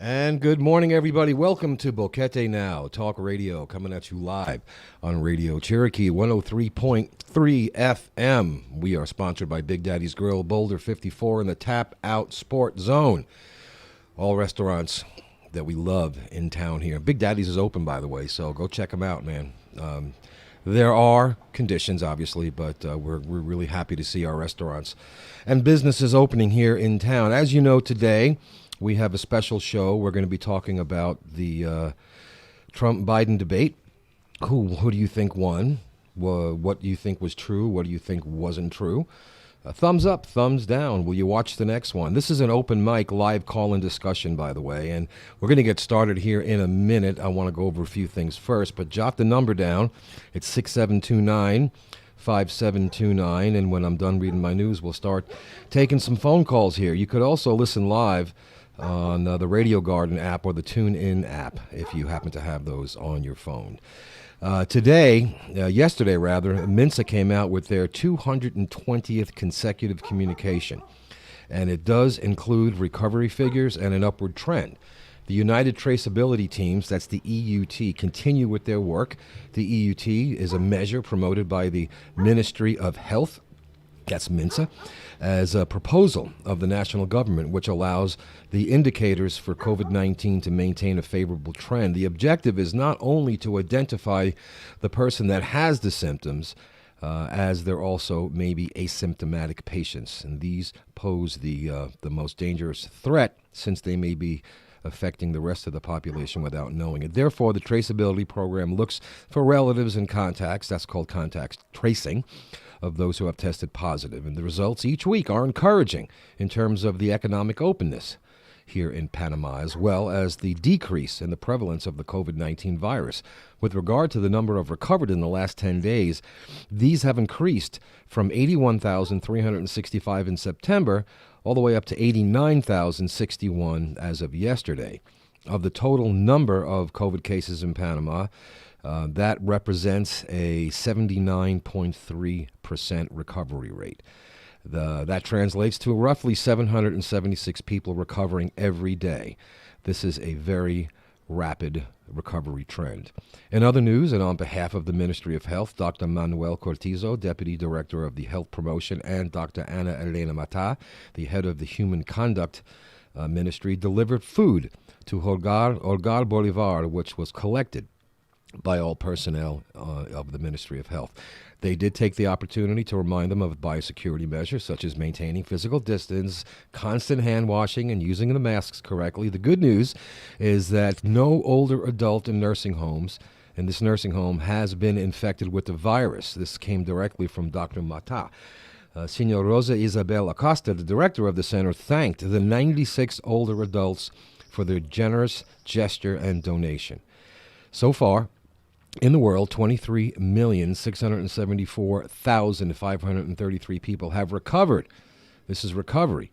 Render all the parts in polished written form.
And good morning, everybody. Welcome to Boquete Now, talk radio, coming at you live on Radio Cherokee 103.3 FM. We are sponsored by Big Daddy's Grill, Boulder 54 in the Tap Out Sport Zone. All restaurants that we love in town here. Big Daddy's is open, by the way, so go check them out, man. There are conditions, obviously, but we're really happy to see our restaurants and businesses opening here in town. As you know, today we have a special show. We're going to be talking about the Trump-Biden debate. Who do you think won? What do you think was true? What do you think wasn't true? Thumbs up, thumbs down. Will you watch the next one? This is an open mic live call-in discussion, by the way, and we're going to get started here in a minute. I want to go over a few things first, but jot the number down. It's 6729-5729, and when I'm done reading my news, we'll start taking some phone calls here. You could also listen live on the Radio Garden app or the TuneIn app if you happen to have those on your phone. Yesterday, Mensa came out with their 220th consecutive communication, and it does include recovery figures and an upward trend. The United Traceability Teams, that's the EUT, continue with their work. The EUT is a measure promoted by the Ministry of Health, that's Mensa, as a proposal of the national government, which allows the indicators for COVID-19 to maintain a favorable trend. The objective is not only to identify the person that has the symptoms, as there also may be asymptomatic patients, and these pose the most dangerous threat since they may be affecting the rest of the population without knowing it. Therefore, the traceability program looks for relatives and contacts, that's called contact tracing, of those who have tested positive. And the results each week are encouraging in terms of the economic openness here in Panama, as well as the decrease in the prevalence of the COVID-19 virus. With regard to the number of recovered in the last 10 days, these have increased from 81,365 in September all the way up to 89,061 as of yesterday. Of the total number of COVID cases in Panama, that represents a 79.3% recovery rate. That translates to roughly 776 people recovering every day. This is a very rapid recovery trend. In other news, and on behalf of the Ministry of Health, Dr. Manuel Cortizo, Deputy Director of the Health Promotion, and Dr. Ana Elena Mata, the head of the Human Conduct Ministry, delivered food to Holgar Bolivar, which was collected by all personnel of the Ministry of Health. They did take the opportunity to remind them of biosecurity measures such as maintaining physical distance, constant hand washing, and using the masks correctly. The good news is that no older adult in nursing homes in this nursing home has been infected with the virus. This came directly from Dr. Mata. Senor Rosa Isabel Acosta, the director of the center, thanked the 96 older adults for their generous gesture and donation. So far, in the world, 23,674,533 people have recovered. This is recovery.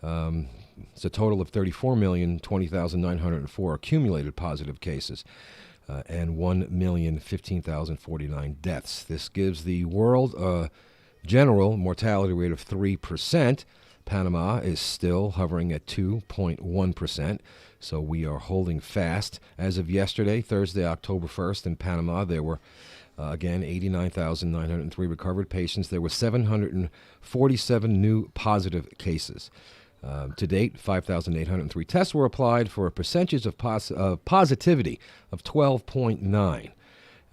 It's a total of 34,020,904 accumulated positive cases and 1,015,049 deaths. This gives the world a general mortality rate of 3%. Panama is still hovering at 2.1%. So we are holding fast. As of yesterday, Thursday, October 1st, in Panama, there were, again, 89,903 recovered patients. There were 747 new positive cases. To date, 5,803 tests were applied for a percentage of positivity of 12.9.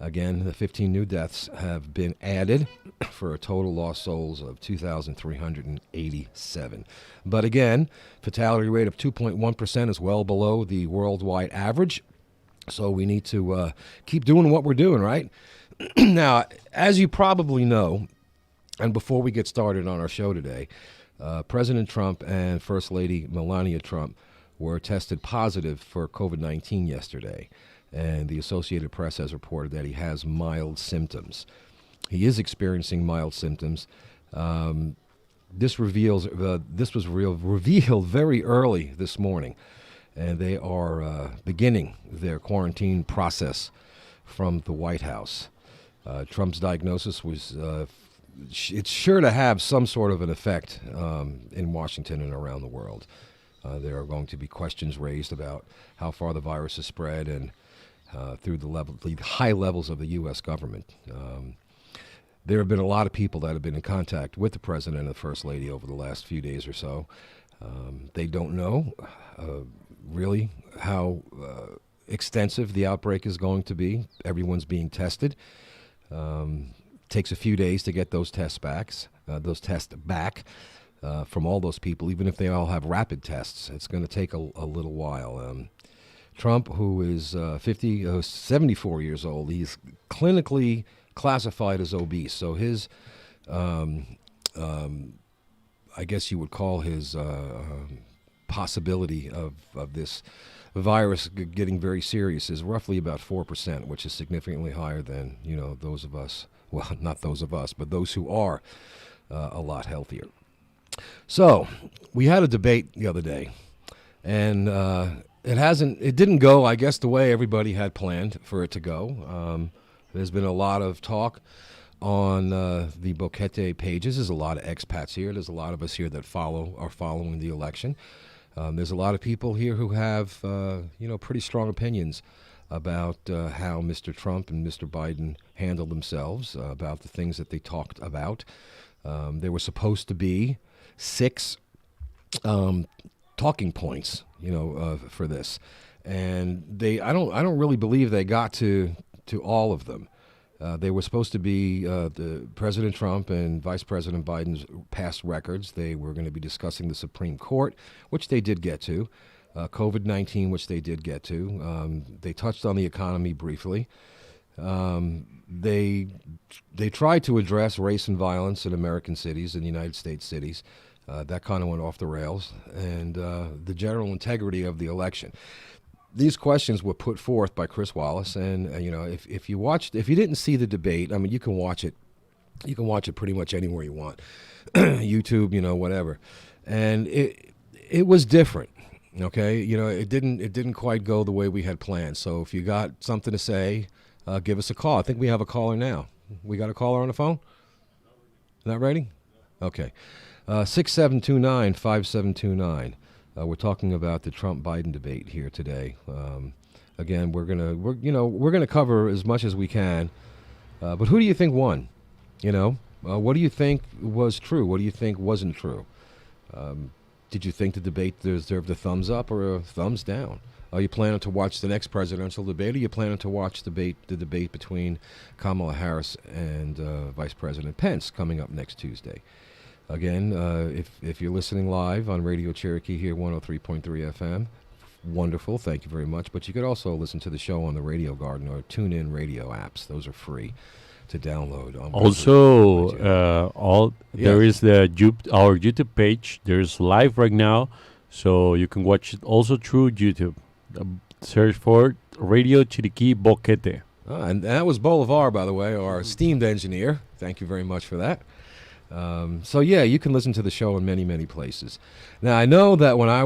Again, the 15 new deaths have been added for a total lost souls of 2,387. But again, fatality rate of 2.1% is well below the worldwide average. So we need to keep doing what we're doing, right? Now, as you probably know, and before we get started on our show today, President Trump and First Lady Melania Trump were tested positive for COVID-19 yesterday, and the Associated Press has reported that he has mild symptoms. He is experiencing mild symptoms. This was revealed very early this morning, and they are beginning their quarantine process from the White House. Trump's diagnosis was it's sure to have some sort of an effect in Washington and around the world. There are going to be questions raised about how far the virus has spread and through the high levels of the U.S. government. There have been a lot of people that have been in contact with the president and the first lady over the last few days or so. They don't know really how extensive the outbreak is going to be. Everyone's being tested. Takes a few days to get those tests back. From all those people, even if they all have rapid tests. It's going to take a little while. Trump, who is 74 years old, he's clinically classified as obese. So his, I guess you would call his possibility of this virus getting very serious is roughly about 4%, which is significantly higher than, those of us, well, not those of us, but those who are a lot healthier. So we had a debate the other day, and it didn't go, I guess, the way everybody had planned for it to go. There's been a lot of talk on the Boquete pages. There's a lot of expats here. There's a lot of us here that are following the election. There's a lot of people here who have, pretty strong opinions about how Mr. Trump and Mr. Biden handled themselves, about the things that they talked about. There were supposed to be 6 talking points, for this, and I don't really believe they got to all of them. They were supposed to be the President Trump and Vice President Biden's past records. They were going to be discussing the Supreme Court, which they did get to, COVID-19, which they did get to. They touched on the economy briefly. They tried to address race and violence in American cities, in the United States cities. That kind of went off the rails, and the general integrity of the election. These questions were put forth by Chris Wallace, and if you didn't see the debate, I mean, you can watch it. You can watch it pretty much anywhere you want, YouTube, whatever. And it was different. Okay, it didn't quite go the way we had planned. So if you got something to say, give us a call. I think we have a caller now. We got a caller on the phone? Not ready? Okay. 6729-5729. We're talking about the Trump-Biden debate here today. Again, we're gonna cover as much as we can. But who do you think won? What do you think was true? What do you think wasn't true? Did you think the debate deserved a thumbs up or a thumbs down? Are you planning to watch the next presidential debate, or are you planning to watch the debate between Kamala Harris and Vice President Pence coming up next Tuesday? Again, if you're listening live on Radio Cherokee here, 103.3 FM, wonderful, thank you very much. But you could also listen to the show on the Radio Garden or TuneIn radio apps. Those are free to download. Also, there is our YouTube page. There's live right now, so you can watch it also through YouTube. Search for Radio Cherokee Boquete. And that was Bolivar, by the way, our esteemed engineer. Thank you very much for that. So yeah, you can listen to the show in many, many places. Now, I know that when I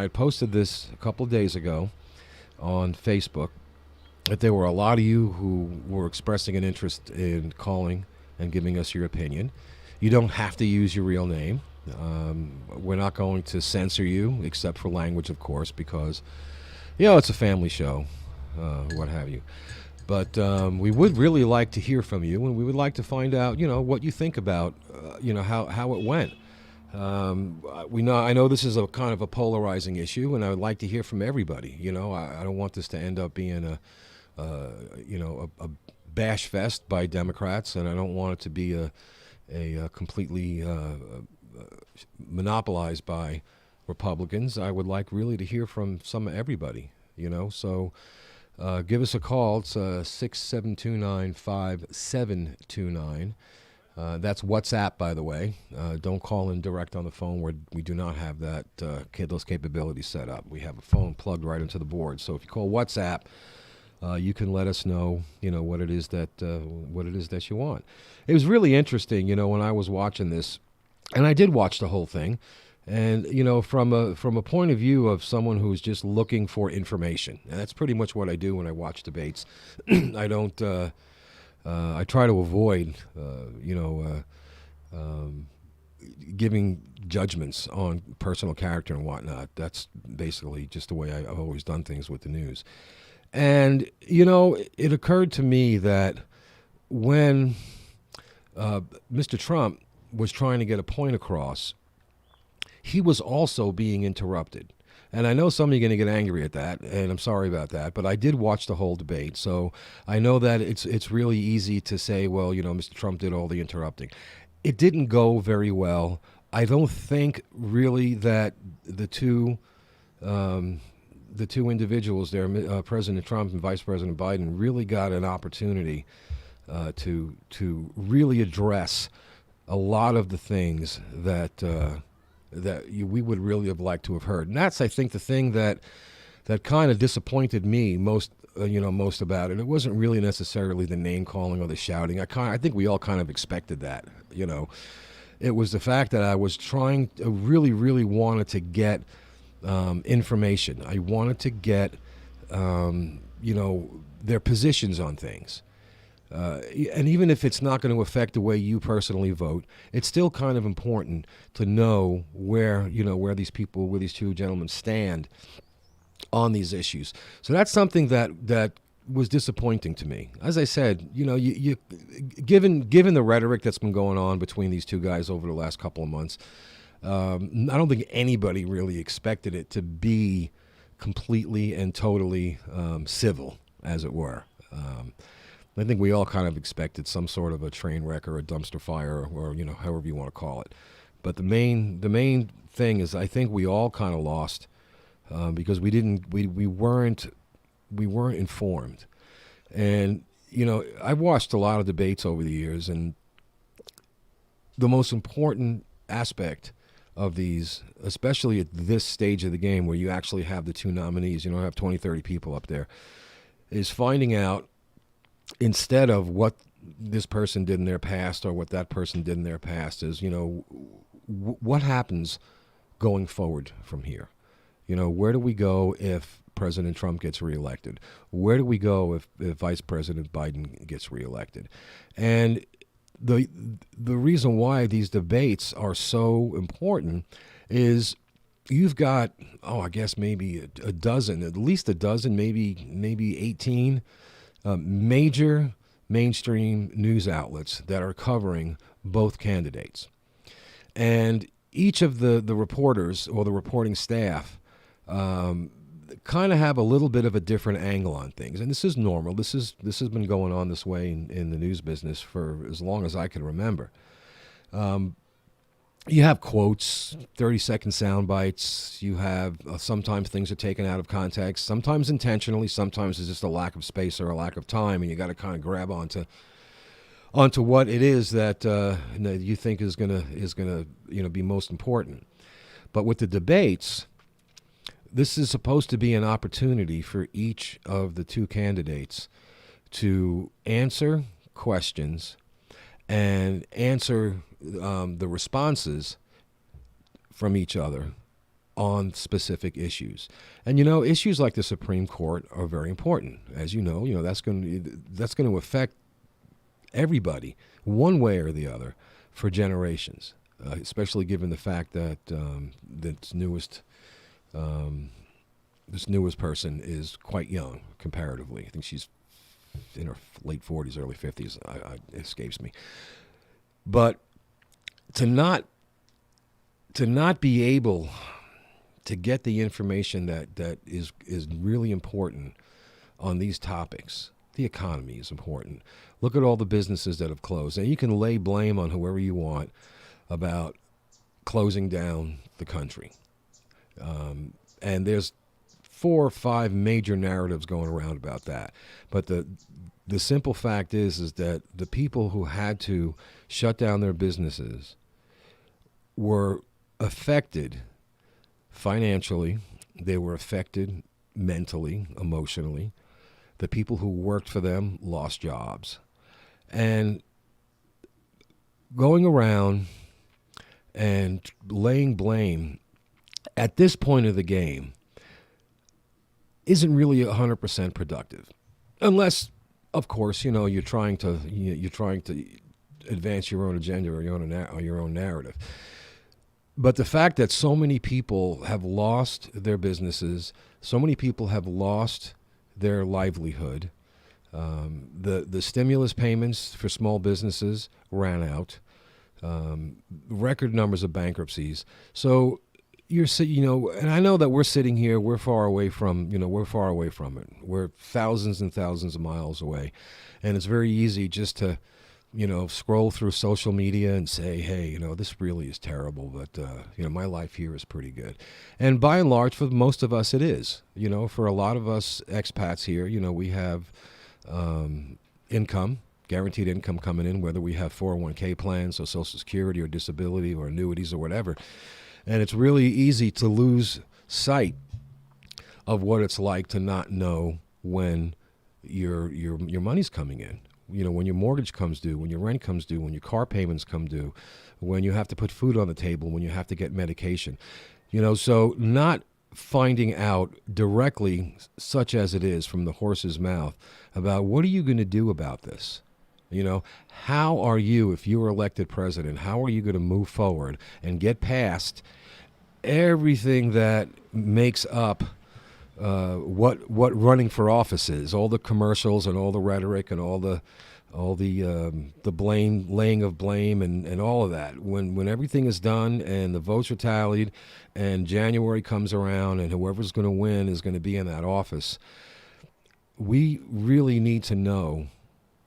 posted this a couple of days ago on Facebook, that there were a lot of you who were expressing an interest in calling and giving us your opinion. You don't have to use your real name. We're not going to censor you, except for language, of course, because, it's a family show, what have you. But we would really like to hear from you, and we would like to find out, what you think about, how it went. I know this is a kind of a polarizing issue, and I would like to hear from everybody. I don't want this to end up being a bash fest by Democrats, and I don't want it to be a completely monopolized by Republicans. I would like really to hear from everybody. So. Give us a call. It's 6729-5729. That's WhatsApp, by the way. Don't call in direct on the phone. We do not have those capabilities set up. We have a phone plugged right into the board. So if you call WhatsApp, you can let us know, what it is that you want. It was really interesting, when I was watching this, and I did watch the whole thing, and from a point of view of someone who's just looking for information, and that's pretty much what I do when I watch debates. I don't. I try to avoid, giving judgments on personal character and whatnot. That's basically just the way I've always done things with the news. And, it occurred to me that when Mr. Trump was trying to get a point across, he was also being interrupted. And I know some of you are going to get angry at that, and I'm sorry about that, but I did watch the whole debate, so I know that it's really easy to say, well, Mr. Trump did all the interrupting. It didn't go very well. I don't think really that the two individuals there, President Trump and Vice President Biden, really got an opportunity to really address a lot of the things that we would really have liked to have heard. And that's, I think, the thing that kind of disappointed me most about it. It wasn't really necessarily the name calling or the shouting. I think we all kind of expected that. It was the fact that I was really, really wanted to get information. I wanted to get their positions on these. And even if it's not going to affect the way you personally vote, it's still kind of important to know where these two gentlemen stand on these issues. So that's something that was disappointing to me. As I said, you given the rhetoric that's been going on between these two guys over the last couple of months, I don't think anybody really expected it to be completely and totally civil, as it were. I think we all kind of expected some sort of a train wreck or a dumpster fire, or however you want to call it. But the main thing is, I think we all kind of lost because we weren't informed. And I've watched a lot of debates over the years, and the most important aspect of these, especially at this stage of the game where you actually have the two nominees, have 20, 30 people up there, is finding out, instead of what this person did in their past or what that person did in their past, is, what happens going forward from here? Where do we go if President Trump gets reelected? Where do we go if Vice President Biden gets reelected? And the reason why these debates are so important is you've got, I guess maybe a dozen, at least a dozen, maybe 18 major mainstream news outlets that are covering both candidates. And each of the reporters or the reporting staff kind of have a little bit of a different angle on things. And this is normal. This has been going on this way in the news business for as long as I can remember. You have quotes, 30-second sound bites. You have sometimes things are taken out of context, sometimes intentionally, sometimes it's just a lack of space or a lack of time, and you got to kind of grab onto what it is that you think is gonna be most important. But with the debates, this is supposed to be an opportunity for each of the two candidates to answer questions and answer the responses from each other on specific issues. And issues like the Supreme Court are very important. As you know, that's going to affect everybody one way or the other for generations, especially given the fact that this newest person is quite young comparatively. I think she's in her late 40s, early 50s. It escapes me. But to not be able to get the information that is really important on these topics. The economy is important. Look at all the businesses that have closed. And you can lay blame on whoever you want about closing down the country. And there's 4 or 5 major narratives going around about that. But the the simple fact is that the people who had to shut down their businesses were affected financially. They were affected mentally, emotionally. The people who worked for them lost jobs. And going around and laying blame at this point of the game isn't really 100% productive, unless, of course, you're trying to advance your own agenda or your own narrative. But the fact that so many people have lost their businesses, so many people have lost their livelihood. The stimulus payments for small businesses ran out. Record numbers of bankruptcies. So and I know that we're sitting here, we're far away from it. We're thousands and thousands of miles away. And it's very easy just to, scroll through social media and say, hey, this really is terrible, but, my life here is pretty good. And by and large, for most of us, it is. For a lot of us expats here, we have income, guaranteed income coming in, whether we have 401k plans or Social Security or disability or annuities or whatever. And it's really easy to lose sight of what it's like to not know when your money's coming in. When your mortgage comes due, when your rent comes due, when your car payments come due, when you have to put food on the table, when you have to get medication. So not finding out directly, such as it is from the horse's mouth, about what are you going to do about this? How are you, if you were elected president, how are you going to move forward and get past everything that makes up what running for office is, all the commercials and all the rhetoric and all the blame, laying of blame and all of that. When everything is done and the votes are tallied and January comes around and whoever's going to win is going to be in that office, we really need to know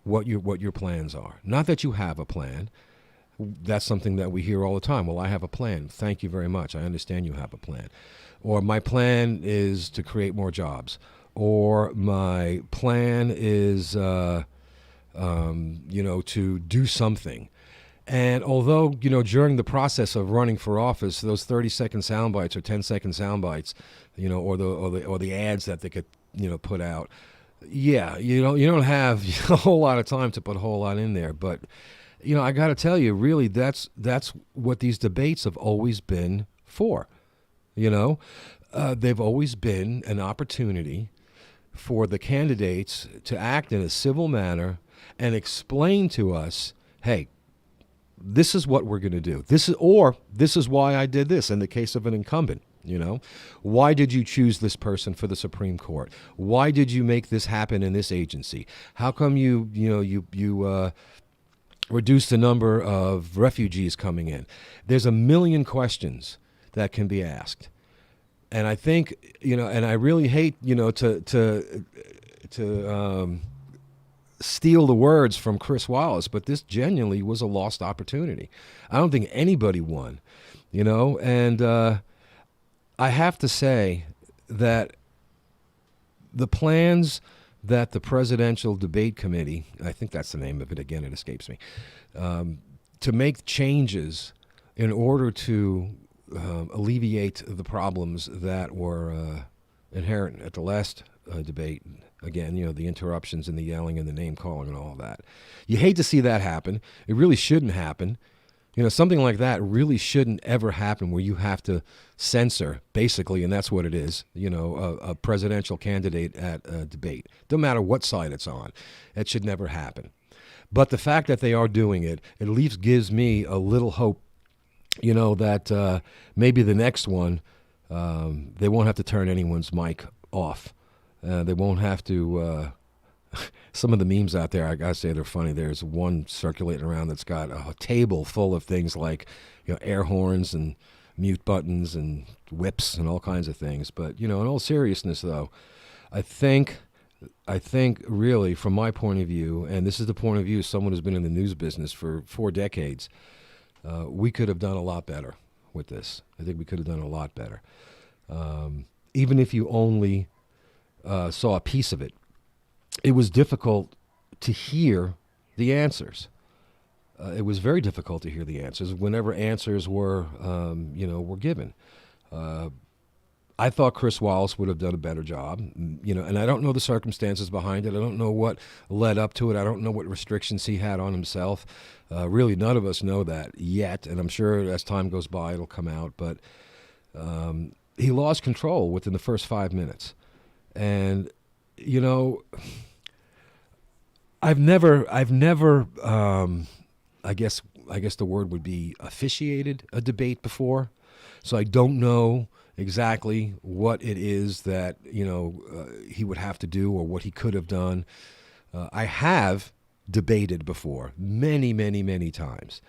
what your plans are. Not that you have a plan. That's something that we hear all the time. Well, I have a plan. Thank you very much. I understand you have a plan. Or my plan is to create more jobs. Or my plan is, to do something. And although, during the process of running for office, those 30-second sound bites or 10-second sound bites, or the ads that they could, put out, yeah, you don't have a whole lot of time to put a whole lot in there. But, I got to tell you, really, that's what these debates have always been for. They've always been an opportunity for the candidates to act in a civil manner and explain to us, hey, this is what we're going to do. This is why I did this in the case of an incumbent. Why did you choose this person for the Supreme Court? Why did you make this happen in this agency? How come you reduced the number of refugees coming in? There's a million questions that can be asked. And I think, and I really hate, to steal the words from Chris Wallace, but this genuinely was a lost opportunity. I don't think anybody won, and I have to say that the plans that the Presidential Debate Committee, I think that's the name of it, again, it escapes me, to make changes in order to alleviate the problems that were inherent at the last debate. Again, the interruptions and the yelling and the name calling and all of that. You hate to see that happen. It really shouldn't happen. Something like that really shouldn't ever happen, where you have to censor, basically, and that's what it is, a presidential candidate at a debate. Don't matter what side it's on. It should never happen. But the fact that they are doing it at least gives me a little hope, that maybe the next one, they won't have to turn anyone's mic off. They won't have to... Some of the memes out there, I gotta say, they're funny. There's one circulating around that's got a table full of things like, air horns and mute buttons and whips and all kinds of things. But, in all seriousness, though, I think really, from my point of view, and this is the point of view of someone who's been in the news business for 4 decades, we could have done a lot better with this. I think we could have done a lot better. Even if you only saw a piece of it. It was difficult to hear the answers. It was very difficult to hear the answers whenever answers were, were given. I thought Chris Wallace would have done a better job, and I don't know the circumstances behind it. I don't know what led up to it. I don't know what restrictions he had on himself. Really, none of us know that yet, and I'm sure as time goes by, it'll come out. But he lost control within the first 5 minutes, and I've never. I guess the word would be officiated a debate before, so I don't know exactly what it is that he would have to do or what he could have done. I have debated before many times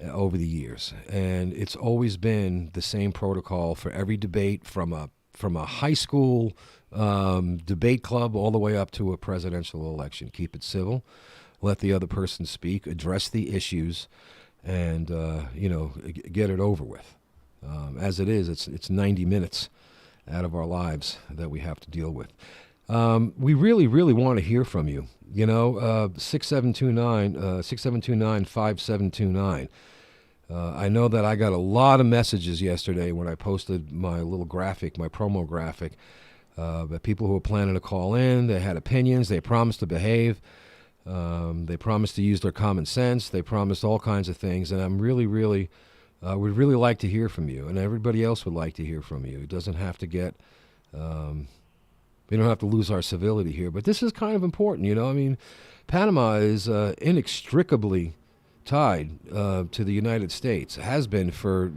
over the years, and it's always been the same protocol for every debate, from a high school debate club all the way up to a presidential election. Keep it civil, let the other person speak, address the issues, and get it over with. As it is, it's 90 minutes out of our lives that we have to deal with. We really want to hear from you. 6729-5729. I know that I got a lot of messages yesterday when I posted my little graphic, my promo graphic, that people who were planning to call in, they had opinions, they promised to behave, they promised to use their common sense, they promised all kinds of things, and I'm really would really like to hear from you, and everybody else would like to hear from you. It doesn't have to get, we don't have to lose our civility here, but this is kind of important, Panama is inextricably tied to the United States, has been for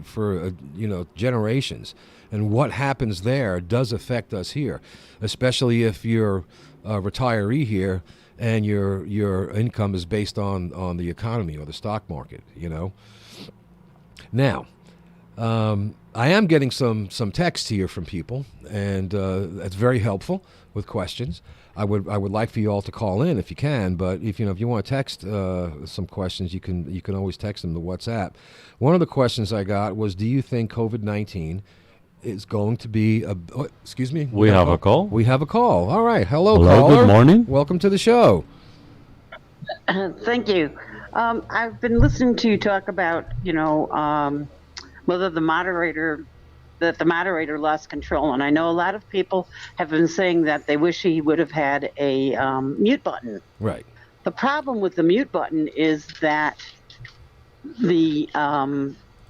generations, and what happens there does affect us here, especially if you're a retiree here and your income is based on the economy or the stock market, Now, I am getting some texts here from people, and that's very helpful with questions. I would like for you all to call in if you can, but if you want to text some questions, you can always text them to WhatsApp. One of the questions I got was, do you think COVID-19 is going to be excuse me? We have a call. We have a call. All right. Hello, caller. Good morning. Welcome to the show. Thank you. I've been listening to you talk about, whether the moderator lost control. And I know a lot of people have been saying that they wish he would have had a mute button. Right. The problem with the mute button is that the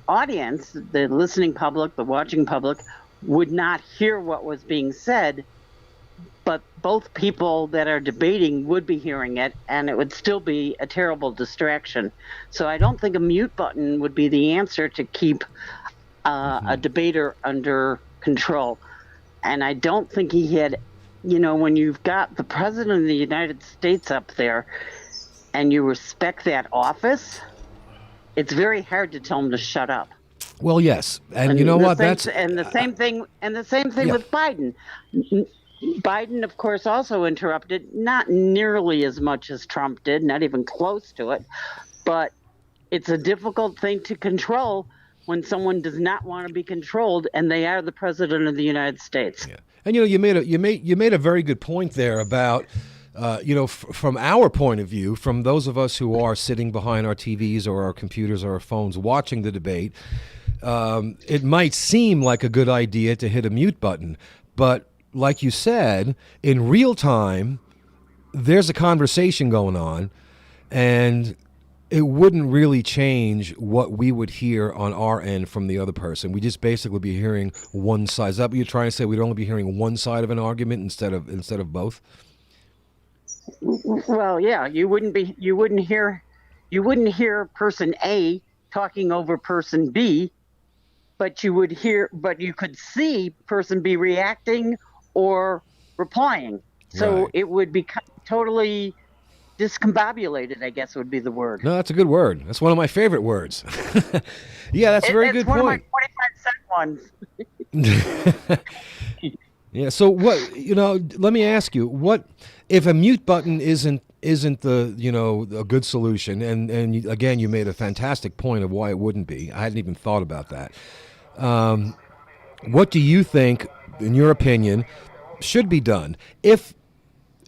audience, the listening public, the watching public, would not hear what was being said, but both people that are debating would be hearing it, and it would still be a terrible distraction. So I don't think a mute button would be the answer to keep a debater under control. And I don't think he had, when you've got the President of the United States up there and you respect that office, it's very hard to tell him to shut up. Well, yes. And you know what? The same thing with Biden. Biden, of course, also interrupted, not nearly as much as Trump did, not even close to it. But it's a difficult thing to control when someone does not want to be controlled, and they are the President of the United States. Yeah. And you made a very good point there about from our point of view, from those of us who are sitting behind our TVs or our computers or our phones watching the debate, it might seem like a good idea to hit a mute button, but like you said, in real time, there's a conversation going on, and it wouldn't really change what we would hear on our end from the other person. We just basically be hearing one side. Is that what you're trying to say? We'd only be hearing one side of an argument instead of both? Well, yeah, you wouldn't hear person A talking over person B, but you could see person B reacting or replying. So Right. It would be totally discombobulated, I guess would be the word. No, that's a good word. That's one of my favorite words. Yeah, that's a very good point. It's one of my 25-cent ones. Yeah. So what? Let me ask you: what if a mute button isn't the a good solution? And again, you made a fantastic point of why it wouldn't be. I hadn't even thought about that. What do you think, in your opinion, should be done if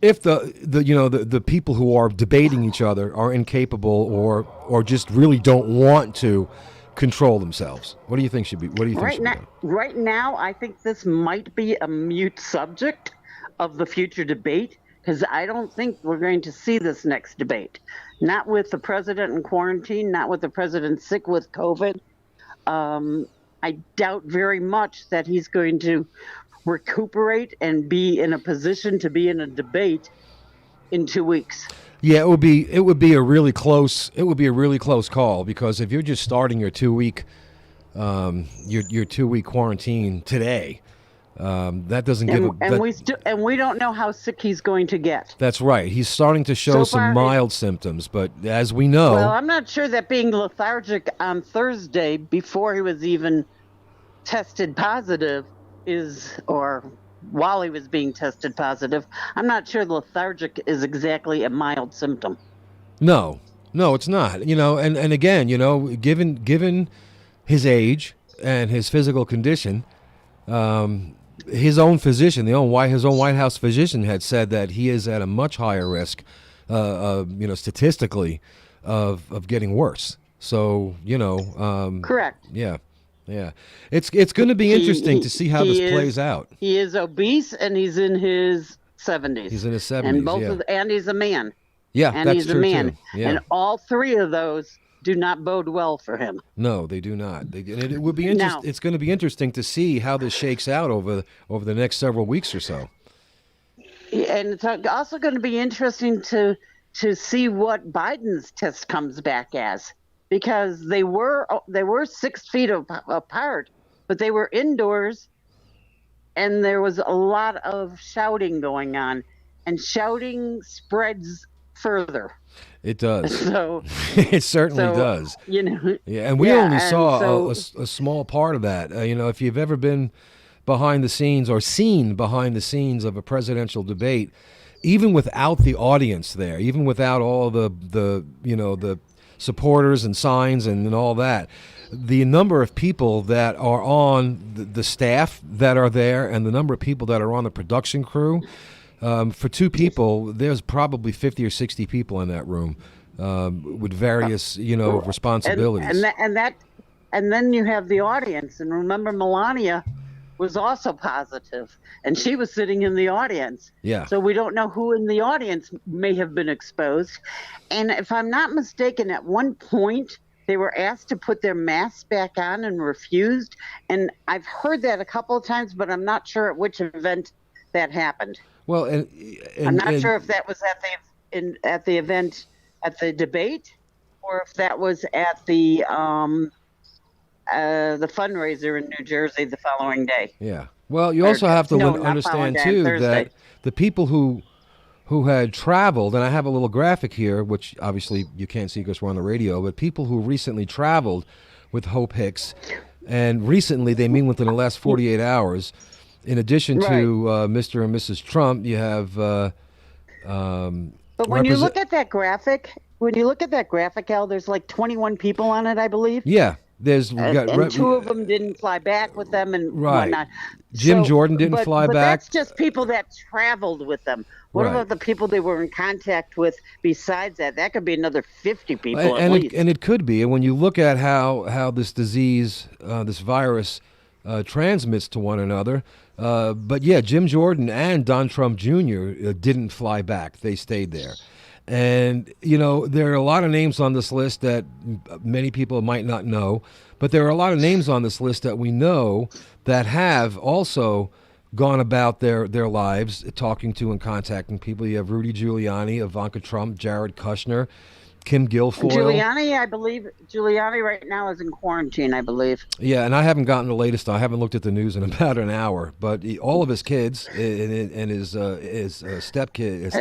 if the people who are debating each other are incapable or just really don't want to control themselves. What do you think should be? What do you think should be done? Right now, I think this might be a mute subject of the future debate because I don't think we're going to see this next debate. Not with the president in quarantine, not with the president sick with COVID. I doubt very much that he's going to recuperate and be in a position to be in a debate in 2 weeks. Yeah, it would be a really close call, because if you're just starting your 2 week your 2 week quarantine today, that doesn't give and we don't know how sick he's going to get. That's right. He's starting to show some mild symptoms, but as we know, well, I'm not sure that being lethargic on Thursday before he was even tested positive or while he was being tested positive, I'm not sure lethargic is exactly a mild symptom. No, it's not. And again, given his age and his physical condition, his own physician, his own White House physician had said that he is at a much higher risk, statistically, of getting worse. So, correct. Yeah. It's going to be interesting to see how this plays out. He is obese and he's in his 70s. He's in his 70s, and he's a man. Yeah, and that's he's true a man. too. Yeah. And all three of those do not bode well for him. No, they do not. It would be interesting. It's going to be interesting to see how this shakes out over the next several weeks or so. And it's also going to be interesting to see what Biden's test comes back as. Because they were 6 feet apart, but they were indoors, and there was a lot of shouting going on, and shouting spreads further. It does. So it certainly does. Yeah, and we only saw a small part of that. If you've ever been behind the scenes or seen behind the scenes of a presidential debate, even without the audience there, even without all the supporters and signs and all that, the number of people that are on the staff that are there and the number of people that are on the production crew, for two people, there's probably 50 or 60 people in that room, with various responsibilities. And then you have the audience, and remember Melania was also positive, and she was sitting in the audience. Yeah. So we don't know who in the audience may have been exposed. And if I'm not mistaken, at one point they were asked to put their masks back on and refused. And I've heard that a couple of times, but I'm not sure at which event that happened. Well, and I'm not sure if that was at the event at the debate, or if that was at the fundraiser in New Jersey the following day. Yeah. Well, you also have to understand too that the people who had traveled, and I have a little graphic here, which obviously you can't see because we're on the radio, but people who recently traveled with Hope Hicks, and recently they mean within the last 48 hours, in addition to Mr. and Mrs. Trump, you have. But when you look at that graphic, Al, there's like 21 people on it, I believe. Yeah. And two of them didn't fly back with them and whatnot. Jim Jordan didn't fly back. But that's just people that traveled with them. What about the people they were in contact with besides that? That could be another 50 people at least. And it could be. And when you look at how this disease, this virus, transmits to one another, but yeah, Jim Jordan and Don Trump Jr. Didn't fly back. They stayed there. And, there are a lot of names on this list that many people might not know, but there are a lot of names on this list that we know that have also gone about their lives talking to and contacting people. You have Rudy Giuliani, Ivanka Trump, Jared Kushner, Kim Guilfoyle. Giuliani right now is in quarantine, I believe. Yeah, and I haven't gotten the latest. I haven't looked at the news in about an hour. But all of his kids and his stepkids.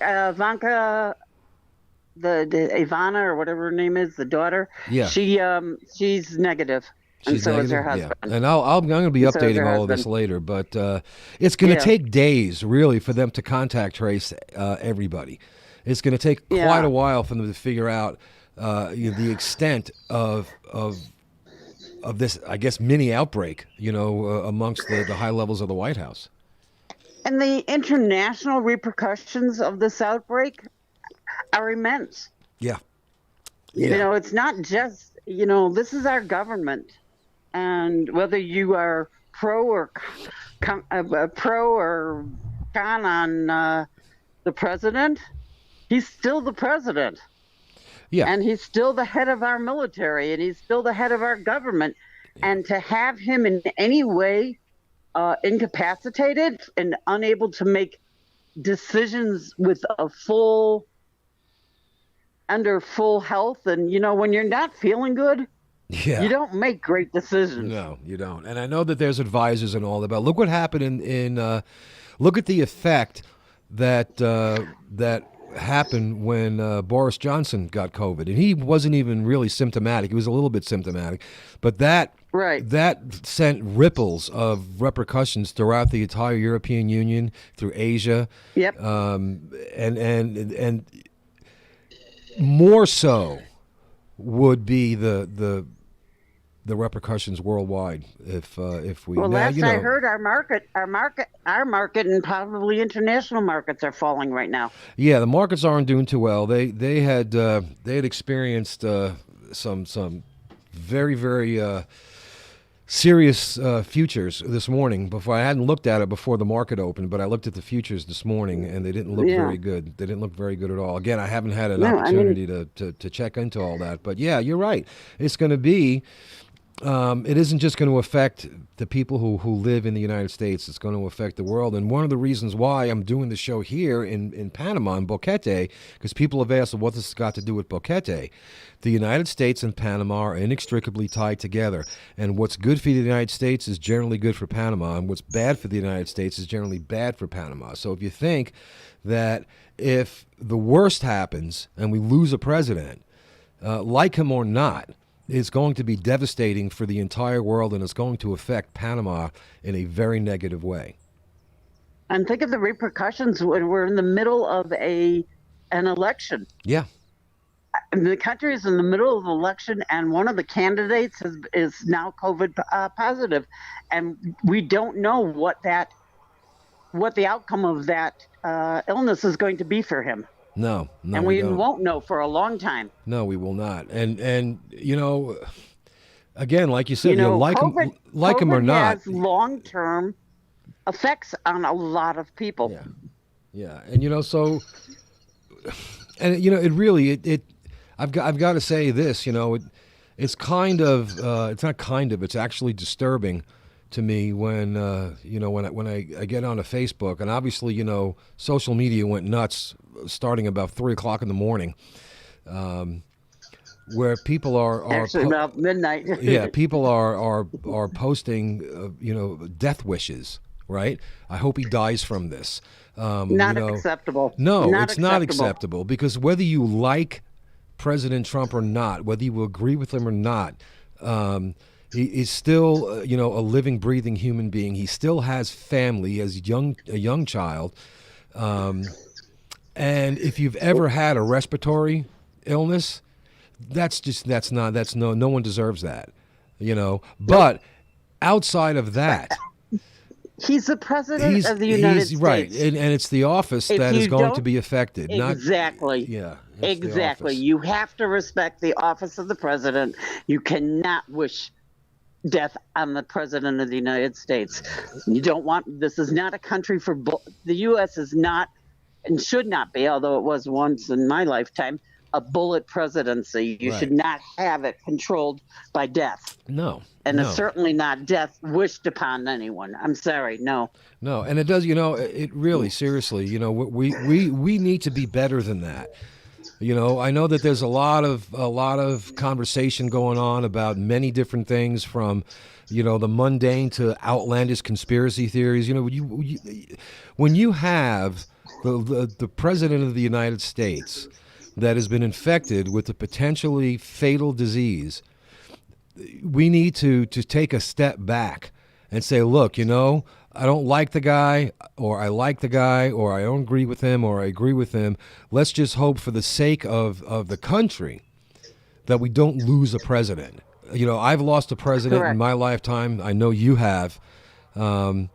Ivanka, the Ivana or whatever her name is, the daughter. Yeah. She's negative. And so is her husband. Yeah. And I'm going to be updating all of this later. But it's going to take days, really, for them to contact trace everybody. It's going to take quite a while for them to figure out the extent of this, I guess, mini outbreak, amongst the high levels of the White House. And the international repercussions of this outbreak are immense. Yeah. You know, it's not just, this is our government. And whether you are pro or con on the president, he's still the president. Yeah. And he's still the head of our military, and he's still the head of our government. Yeah. And to have him in any way incapacitated and unable to make decisions with under full health, and when you're not feeling good, you don't make great decisions. No, you don't. And I know that there's advisors and all that, but look what happened look at the effect that happened when Boris Johnson got COVID, and he wasn't even really symptomatic. He was a little bit symptomatic, but that sent ripples of repercussions throughout the entire European Union, through Asia. Yep. And more so would be the repercussions worldwide if we. Well, last I heard, our market, and probably international markets are falling right now. Yeah, the markets aren't doing too well. They had experienced some very, very serious futures this morning. Before, I hadn't looked at it before the market opened, but I looked at the futures this morning, and they didn't look very good. They didn't look very good at all. Again, I haven't had an opportunity to check into all that. But yeah, you're right. It's going to be. It isn't just going to affect the people who live in the United States. It's going to affect the world. And one of the reasons why I'm doing the show here in Panama, in Boquete, because people have asked, well, what this has got to do with Boquete? The United States and Panama are inextricably tied together. And what's good for the United States is generally good for Panama. And what's bad for the United States is generally bad for Panama. So if you think that if the worst happens and we lose a president, like him or not, it's going to be devastating for the entire world, and it's going to affect Panama in a very negative way. And think of the repercussions when we're in the middle of an election. Yeah. And the country is in the middle of an election, and one of the candidates is now COVID positive, and we don't know what the outcome of that illness is going to be for him. No, and we won't know for a long time. No, we will not. And again, like you said, like him or not, has long-term effects on a lot of people. Yeah, and so, and it really I've got to say this, it's kind of it's not kind of, it's actually disturbing to me when when I get onto Facebook, and obviously social media went nuts starting about 3:00 in the morning, where people are actually about midnight. Yeah, people are posting death wishes. Right? I hope he dies from this. Not acceptable. No, it's not acceptable, because whether you like President Trump or not, whether you agree with him or not, he is still, a living, breathing human being. He still has family. He has a young child. And if you've ever had a respiratory illness, no one deserves that, But outside of that, he's the president of the United States. Right, and it's the office that is going to be affected. Exactly. Exactly. You have to respect the office of the president. You cannot wish death on the president of the United States. You don't want. This is not a country for. The U.S. is not and should not be, although it was once in my lifetime, a bullet presidency. You should not have it controlled by death. No. And it's certainly not death wished upon anyone. I'm sorry, no. No, and it does, it really, seriously, we need to be better than that. I know that there's a lot of conversation going on about many different things, from the mundane to outlandish conspiracy theories. When you have the president of the United States that has been infected with a potentially fatal disease, we need to take a step back and say, look, I don't like the guy, or I like the guy, or I don't agree with him, or I agree with him. Let's just hope, for the sake of the country, that we don't lose a president. I've lost a president in my lifetime. I know you have. And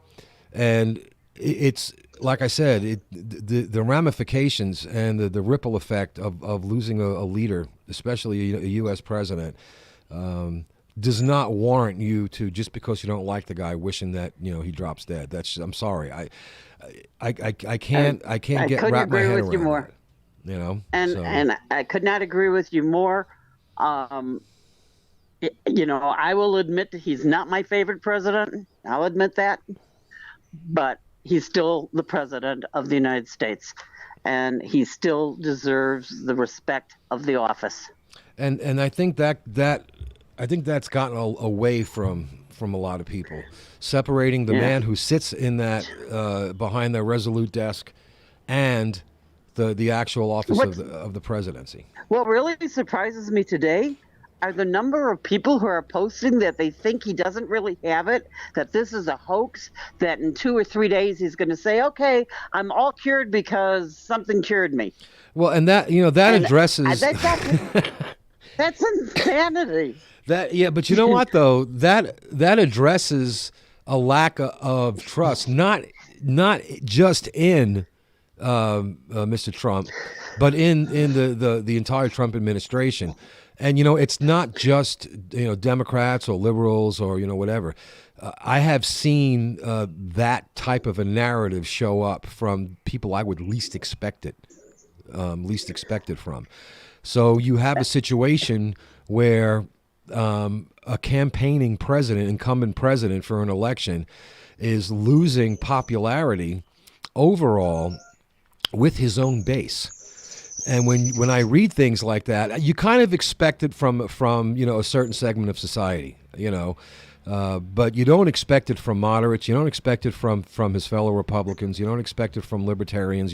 it's like I said, the ramifications and the ripple effect of losing a leader, especially a U.S. president, does not warrant you to, just because you don't like the guy, wishing that he drops dead. I'm sorry, I can't get wrap my head around more. That, and I could not agree with you more. I will admit that he's not my favorite president. I'll admit that, but he's still the president of the United States, and he still deserves the respect of the office. And I think that's gotten away from a lot of people, separating the man who sits in that behind the resolute desk and the actual office of the presidency. What really surprises me today are the number of people who are posting that they think he doesn't really have it, that this is a hoax, that in 2 or 3 days he's going to say, okay, I'm all cured because something cured me. Well, and that addresses... That's insanity. But you know what, though? That addresses a lack of trust, not just in Mr. Trump, but in the entire Trump administration. And it's not just Democrats or liberals or whatever. I have seen that type of a narrative show up from people I would least expect it from. So you have a situation where a campaigning incumbent president for an election, is losing popularity overall with his own base. And when I read things like that, you kind of expect it from a certain segment of society, but you don't expect it from moderates. You don't expect it from his fellow Republicans. You don't expect it from libertarians.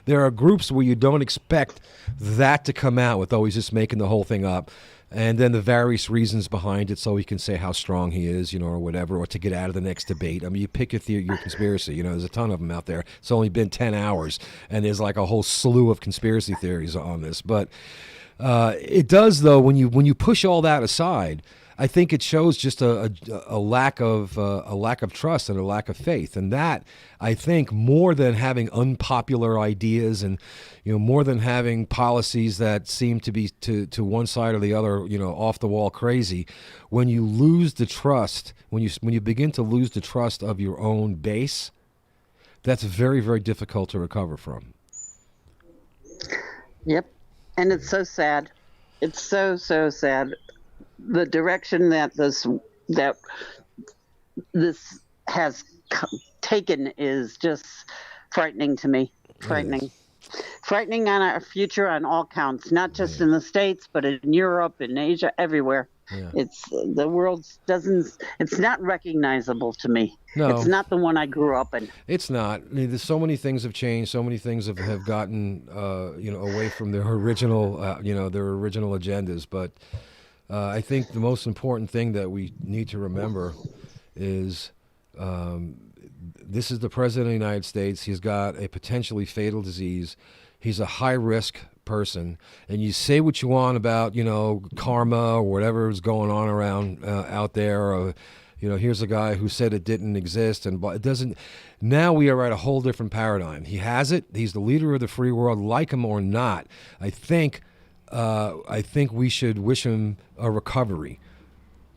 There are groups where you don't expect that to come out with, he's just making the whole thing up. And then the various reasons behind it, so he can say how strong he is, or whatever, or to get out of the next debate. I mean, you pick your conspiracy. There's a ton of them out there. It's only been 10 hours, and there's like a whole slew of conspiracy theories on this. But it does, though, when you push all that aside, I think it shows just a lack of trust and a lack of faith, and that, I think, more than having unpopular ideas and more than having policies that seem to be to one side or the other off the wall crazy, when you lose the trust, when you begin to lose the trust of your own base, that's very, very difficult to recover from. Yep, and it's so sad. It's so sad. The direction that this has taken is just frightening to me. Frightening on our future on all counts, not just in the States, but in Europe, in Asia, everywhere. Yeah. It's the world it's not recognizable to me. No. It's not the one I grew up in. It's not. I mean, there's so many things have changed. So many things have gotten away from their original agendas. But I think the most important thing that we need to remember is this is the President of the United States. He's got a potentially fatal disease. He's a high-risk person. And you say what you want about, karma or whatever is going on around out there. Or, here's a guy who said it didn't exist. And it doesn't. Now we are at a whole different paradigm. He has it. He's the leader of the free world, like him or not. I think we should wish him a recovery,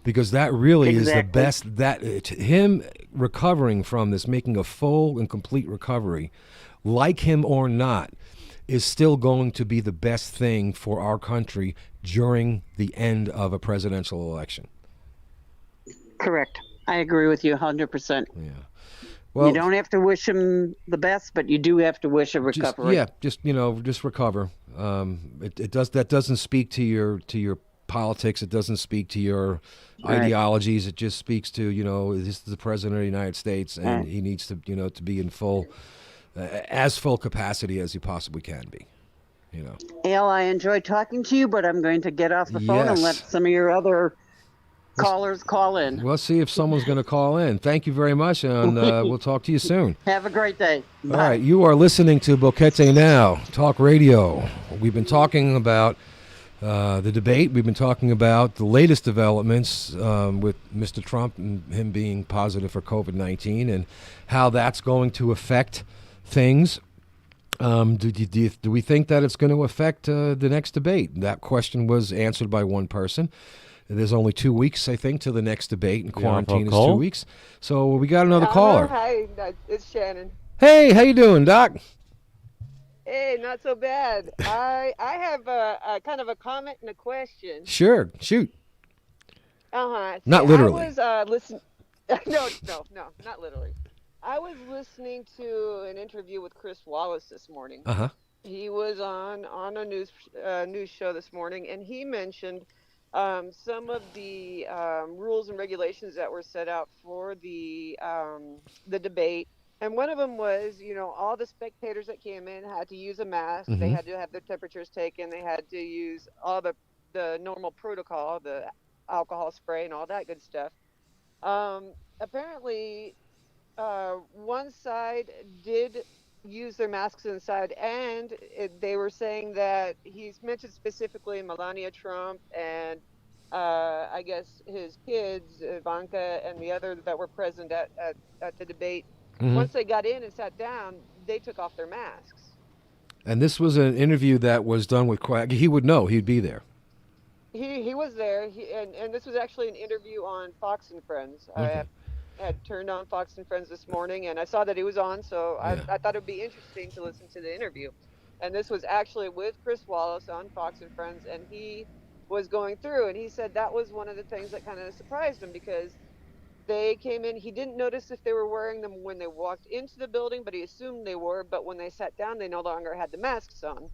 because that really is the best. That him recovering from this, making a full and complete recovery, like him or not, is still going to be the best thing for our country during the end of a presidential election. Correct. I agree with you 100%. Yeah. Well, you don't have to wish him the best, but you do have to wish a recovery. Just recover. That doesn't speak to your politics. It doesn't speak to your ideologies. It just speaks to this is the President of the United States, and he needs to to be in full capacity as he possibly can be. Al, I enjoyed talking to you, but I'm going to get off the phone and let some of your other callers call in. We'll see if someone's going to call in. Thank you very much, and we'll talk to you soon. Have a great day. Bye. All right, you are listening to Boquete Now, Talk Radio. We've been talking about the debate. We've been talking about the latest developments with Mr. Trump and him being positive for COVID-19 and how that's going to affect things. Do we think that it's going to affect the next debate? That question was answered by one person. There's only 2 weeks, I think, to the next debate, and quarantine is 2 weeks. So we got another caller. Hi, it's Shannon. Hey, how you doing, Doc? Hey, not so bad. I have a kind of a comment and a question. Sure, shoot. Not See, literally. I was listening. No, not literally. I was listening to an interview with Chris Wallace this morning. Uh-huh. He was on a news show this morning, and he mentioned some of the rules and regulations that were set out for the debate. And one of them was, all the spectators that came in had to use a mask. Mm-hmm. They had to have their temperatures taken. They had to use all the normal protocol, the alcohol spray and all that good stuff. Apparently, one side did use their masks inside, and they were saying that he's mentioned specifically Melania Trump and I guess his kids, Ivanka, and the other that were present at the debate. Mm-hmm. Once they got in and sat down, they took off their masks. And this was an interview that was done with Quack. He would know. He'd be there. He was there, and this was actually an interview on Fox and Friends. Okay. I had turned on Fox and Friends this morning, and I saw that he was on, so Yeah. I thought it would be interesting to listen to the interview. And this was actually with Chris Wallace on Fox and Friends, and he was going through, and he said that was one of the things that kind of surprised him, because they came in, he didn't notice if they were wearing them when they walked into the building, but he assumed they were, but when they sat down, they no longer had the masks on.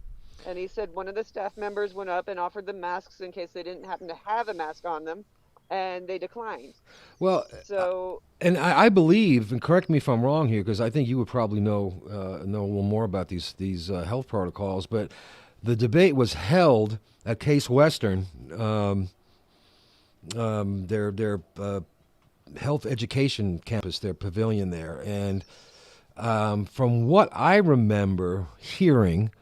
And he said one of the staff members went up and offered them masks in case they didn't happen to have a mask on them, and they declined. Well, So, and I believe, and correct me if I'm wrong here, because I think you would probably know a little more about these health protocols. But the debate was held at Case Western, their health education campus, their pavilion there, and from what I remember hearing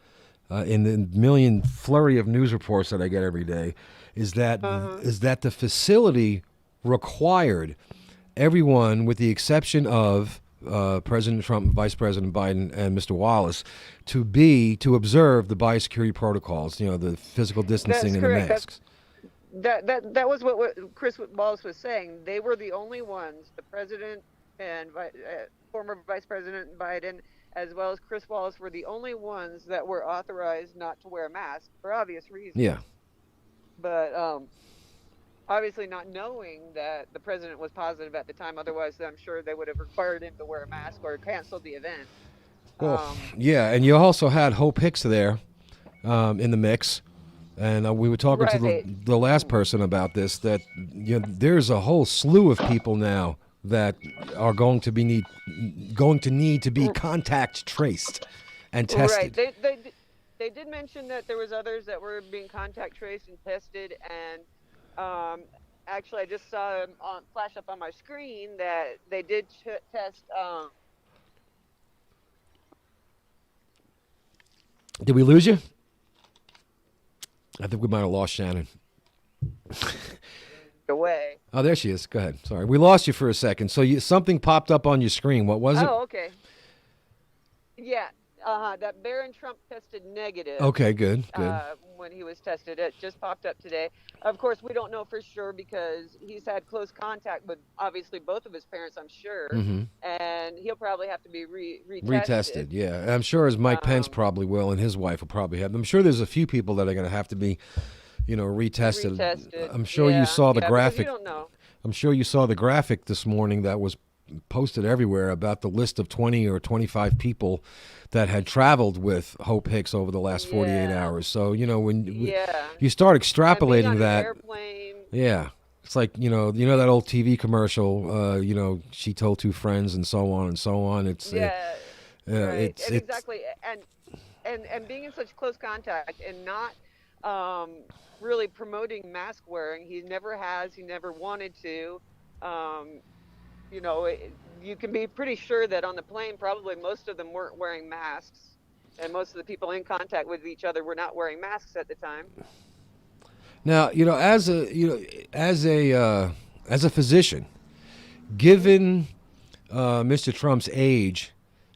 in the million flurry of news reports that I get every day, is that the facility required everyone, with the exception of President Trump, Vice President Biden, and Mr. Wallace, to observe the biosecurity protocols. The physical distancing and correct. the masks. That was what Chris Wallace was saying. They were the only ones, the president and former Vice President Biden, as well as Chris Wallace, were the only ones that were authorized not to wear masks for obvious reasons. Yeah. But obviously not knowing that the president was positive at the time. Otherwise, I'm sure they would have required him to wear a mask or canceled the event. Well, yeah, and you also had Hope Hicks there in the mix. And we were talking to the last person about this, that there's a whole slew of people now that are going to need to be contact traced and tested. Right. They did mention that there was others that were being contact traced and tested, and actually I just saw flash up on my screen that they did test. Did we lose you? I think we might have lost Shannon. Away. Oh, there she is. Go ahead. Sorry. We lost you for a second. So something popped up on your screen. What was it? Oh, okay. Yeah. That Barron Trump tested negative. Okay, good. When he was tested. It just popped up today. Of course, we don't know for sure because he's had close contact with obviously both of his parents, I'm sure. Mm-hmm. And he'll probably have to be retested. Yeah. I'm sure as Mike Pence probably will, and his wife will probably have. I'm sure there's a few people that are going to have to be, retested. I'm sure you saw the graphic. You don't know. I'm sure you saw the graphic this morning that was posted everywhere about the list of 20 or 25 people that had traveled with Hope Hicks over the last 48 hours. So, when you start extrapolating that, yeah, it's like, that old TV commercial, she told two friends and so on and so on. It's, right. Exactly. And being in such close contact and not really promoting mask wearing, he never wanted to. You can be pretty sure that on the plane, probably most of them weren't wearing masks, and most of the people in contact with each other were not wearing masks at the time. Now, as a physician, given Mr. Trump's age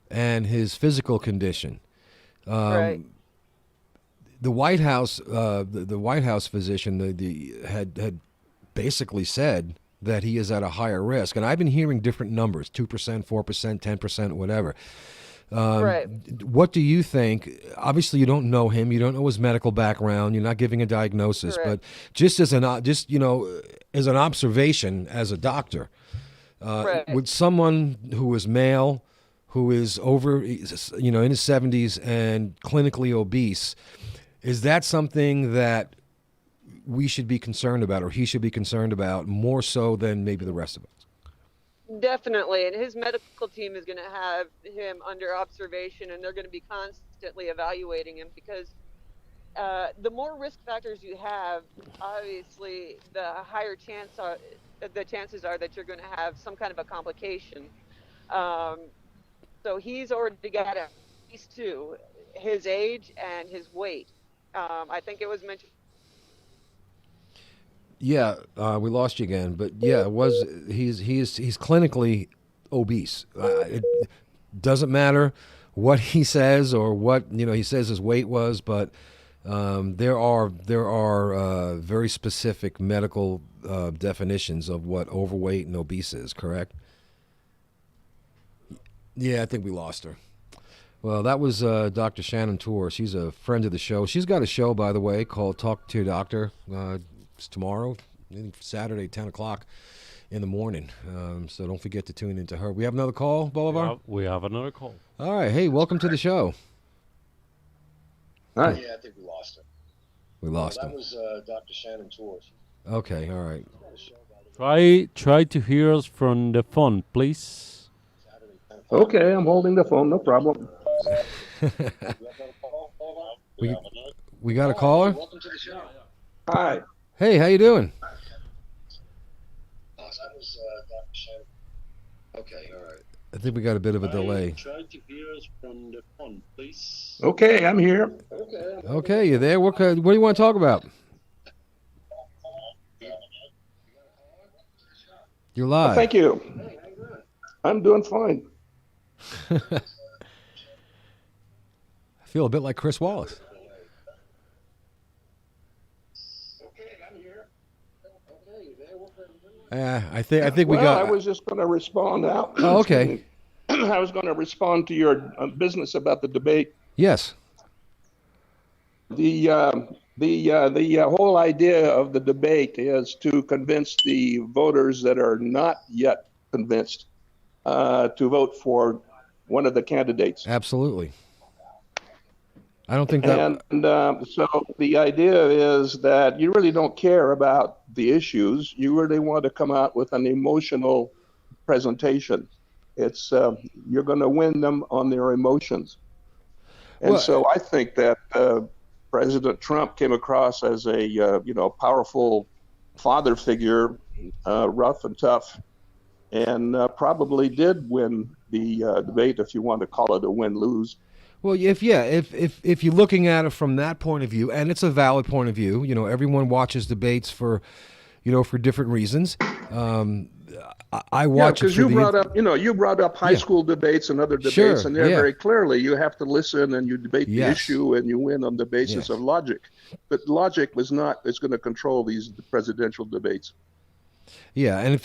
and his physical condition, Right. the White House, the White House physician, had basically said that he is at a higher risk, and I've been hearing different numbers: 2%, 4%, 10%, whatever. Right. What do you think? Obviously, you don't know him. You don't know his medical background. You're not giving a diagnosis, Correct. but just as as an observation, as a doctor, Right. would someone who is male, who is over, in his 70s and clinically obese, is that something that we should be concerned about, or he should be concerned about more so than maybe the rest of us? Definitely. And his medical team is going to have him under observation, and they're going to be constantly evaluating him because the more risk factors you have, obviously, the chances are that you're going to have some kind of a complication. Um, so he's already got at least two: his age and his weight. I think it was mentioned. Yeah, we lost you again, but yeah, it was he's clinically obese. It doesn't matter what he says or what he says his weight was, but there are very specific medical definitions of what overweight and obese is. Correct? Yeah, I think we lost her. Well, that was Dr. Shannon Tour. She's a friend of the show. She's got a show, by the way, called Talk to Your Doctor. It's tomorrow, I think Saturday, 10 o'clock in the morning. So don't forget to tune into her. We have another call, Bolivar? We have another call. All right. Hey, welcome to the show. Hi. Yeah, I think we lost her. We lost That him. was Dr. Shannon Tours. Okay, all right. Try to hear us from the phone, please. Okay, I'm holding the phone, no problem. We got a caller? Welcome to the show. Hi. Hey, how you doing? That was Dr. Shannon. Okay, all right. I think we got a bit of a delay. Try to hear us from the phone, please. Okay, I'm here. Okay, you there? What do you want to talk about? You're live. Thank you. I'm doing fine. I feel a bit like Chris Wallace. I think we Well, got. I was just going to respond now. Oh, okay. I was going to respond to your business about the debate. Yes. The whole idea of the debate is to convince the voters that are not yet convinced to vote for one of the candidates. Absolutely. I don't think that. And so the idea is that you really don't care about the issues. You really want to come out with an emotional presentation. It's you're going to win them on their emotions. And so I think that President Trump came across as a powerful father figure, rough and tough, and probably did win the debate, if you want to call it a win-lose. Well, if you're looking at it from that point of view, and it's a valid point of view, everyone watches debates for different reasons. I watch because you brought up high school debates and other debates, Sure, and there yeah. very clearly you have to listen and you debate the Yes. issue and you win on the basis Yes. of logic. But logic is going to control these presidential debates. Yeah, and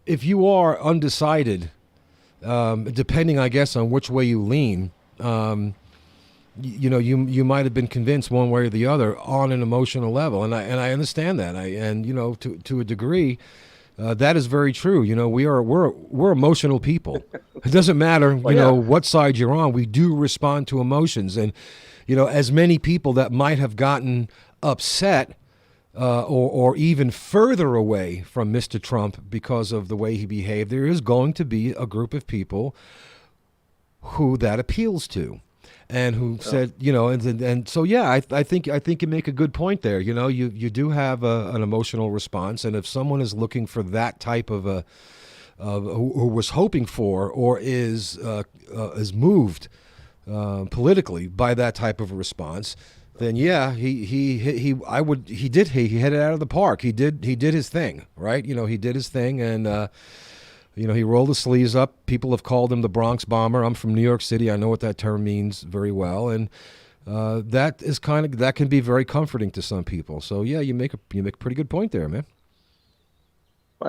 if you are undecided, depending, I guess, on which way you lean, you might have been convinced one way or the other on an emotional level, and I understand that. To a degree, that is very true. We're emotional people. It doesn't matter, what side you're on. We do respond to emotions, and as many people that might have gotten upset. Or even further away from Mr. Trump because of the way he behaved, there is going to be a group of people who that appeals to, and who said, and so yeah, I think you make a good point there. You do have an emotional response, and if someone is looking for that type of who was hoping for or is moved politically by that type of a response. then yeah, he hit it out of the park. He did his thing, right? He did his thing, and he rolled his sleeves up. People have called him the Bronx Bomber. I'm from New York City. I know what that term means very well, and that can be very comforting to some people. So yeah, you make a pretty good point there, man.